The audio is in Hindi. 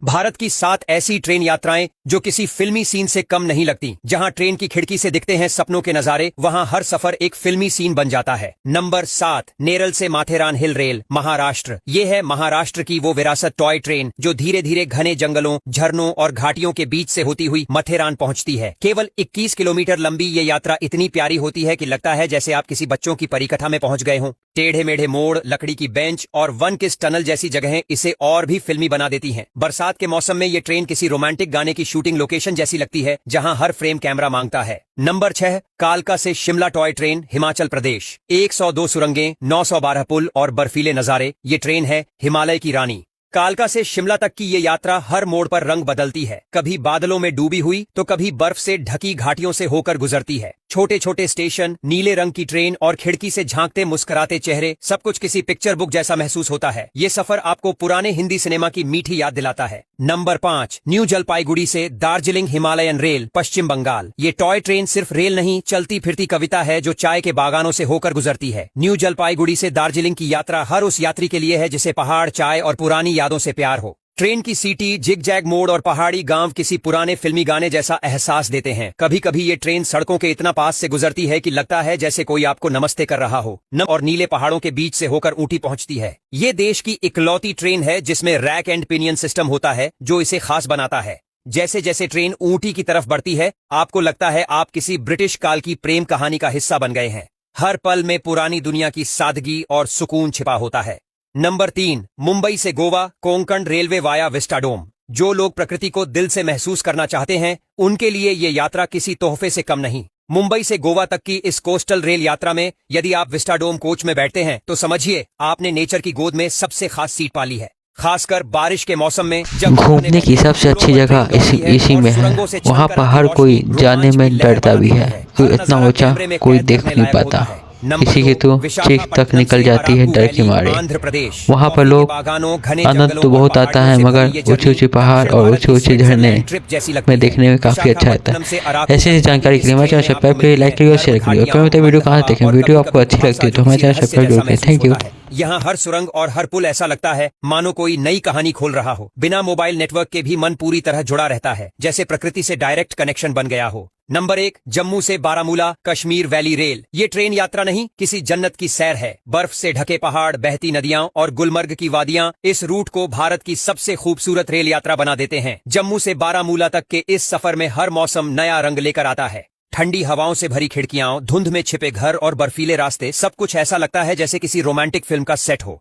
भारत की 7 ऐसी ट्रेन यात्राएं जो किसी फिल्मी सीन से कम नहीं लगती। जहां ट्रेन की खिड़की से दिखते हैं सपनों के नजारे, वहां हर सफर एक फिल्मी सीन बन जाता है। नंबर 7, नेरल से माथेरान हिल रेल, महाराष्ट्र। ये है महाराष्ट्र की वो विरासत टॉय ट्रेन जो धीरे धीरे घने जंगलों, झरनों और घाटियों के बीच से होती हुई माथेरान पहुंचती है। केवल 21 किलोमीटर लंबी ये यात्रा इतनी प्यारी होती है कि लगता है जैसे आप किसी बच्चों की परिकथा में पहुंच गए हों। टेढ़े मेढ़े मोड़, लकड़ी की बेंच और वन किस टनल जैसी जगहें इसे और भी फिल्मी बना देती हैं। बरसात के मौसम में ये ट्रेन किसी रोमांटिक गाने की शूटिंग लोकेशन जैसी लगती है, जहां हर फ्रेम कैमरा मांगता है। नंबर 6, कालका से शिमला टॉय ट्रेन, हिमाचल प्रदेश। 102 सुरंगें, 912 पुल और बर्फीले नजारे, ये ट्रेन है हिमालय की रानी। कालका से शिमला तक की ये यात्रा हर मोड़ पर रंग बदलती है। कभी बादलों में डूबी हुई तो कभी बर्फ से ढकी घाटियों से होकर गुजरती है। छोटे छोटे स्टेशन, नीले रंग की ट्रेन और खिड़की से झांकते मुस्कुराते चेहरे, सब कुछ किसी पिक्चर बुक जैसा महसूस होता है। ये सफर आपको पुराने हिंदी सिनेमा की मीठी याद दिलाता है। नंबर 5, न्यू जलपाईगुड़ी से दार्जिलिंग हिमालयन रेल, पश्चिम बंगाल। ये टॉय ट्रेन सिर्फ रेल नहीं, चलती फिरती कविता है जो चाय के बागानों से होकर गुजरती है। न्यू जलपाईगुड़ी से दार्जिलिंग की यात्रा हर उस यात्री के लिए है जिसे पहाड़, चाय और पुरानी यादों से प्यार हो। ट्रेन की सीटी, जिग जैग मोड़ और पहाड़ी गांव किसी पुराने फिल्मी गाने जैसा एहसास देते हैं। कभी कभी ये ट्रेन सड़कों के इतना पास से गुजरती है कि लगता है जैसे कोई आपको नमस्ते कर रहा हो। और नीले पहाड़ों के बीच से होकर ऊटी पहुंचती है। ये देश की इकलौती ट्रेन है जिसमें रैक एंड पिनियन सिस्टम होता है जो इसे खास बनाता है। जैसे जैसे ट्रेन ऊटी की तरफ बढ़ती है, आपको लगता है आप किसी ब्रिटिश काल की प्रेम कहानी का हिस्सा बन गए हैं। हर पल में पुरानी दुनिया की सादगी और सुकून छिपा होता है। नंबर 3, मुंबई से Goa, Konkan railway via vistadome. जो लोग प्रकृति को दिल से महसूस करना चाहते हैं, उनके लिए ये यात्रा किसी तोहफे से कम नहीं। मुंबई से गोवा तक की इस कोस्टल रेल यात्रा में यदि आप विस्टाडोम कोच में बैठते हैं तो समझिए आपने नेचर की गोद में सबसे खास सीट पाली है। खासकर बारिश के मौसम में जब घूमने की सबसे अच्छी जगह इसी में है। वहाँ पर हर कोई जाने में डरता भी है क्योंकि इतना ऊंचा कोई देख नहीं पाता। किसी की तो चीख तक निकल जाती है डर के मारे। वहाँ पर लोग आनंद तो बहुत आता है, मगर ऊंचे ऊंचे पहाड़ और ऊंचे ऊंचे झरने में देखने में काफी अच्छा आता है। ऐसी जानकारी के लिए हमारे चैनल सब्सक्राइब करिए, लाइक करिए और शेयर करिए। कमेंट में वीडियो कहाँ देखें, वीडियो आपको अच्छी लगती है तो हमारे चैनल सब्सक्राइब जरूर करें। Thank you. यहाँ हर सुरंग और हर पुल ऐसा लगता है मानो कोई नई कहानी खोल रहा हो। बिना मोबाइल नेटवर्क के भी मन पूरी तरह जुड़ा रहता है, जैसे प्रकृति से डायरेक्ट कनेक्शन बन गया हो। नंबर 1, जम्मू से बारामूला कश्मीर वैली रेल। ये ट्रेन यात्रा नहीं, किसी जन्नत की सैर है। बर्फ से ढके पहाड़, बहती नदियां और गुलमर्ग की वादियां इस रूट को भारत की सबसे खूबसूरत रेल यात्रा बना देते हैं। जम्मू से बारामूला तक के इस सफर में हर मौसम नया रंग लेकर आता है। ठंडी हवाओं से भरी खिड़कियां, धुंध में छिपे घर और बर्फीले रास्ते, सब कुछ ऐसा लगता है जैसे किसी रोमांटिक फिल्म का सेट हो।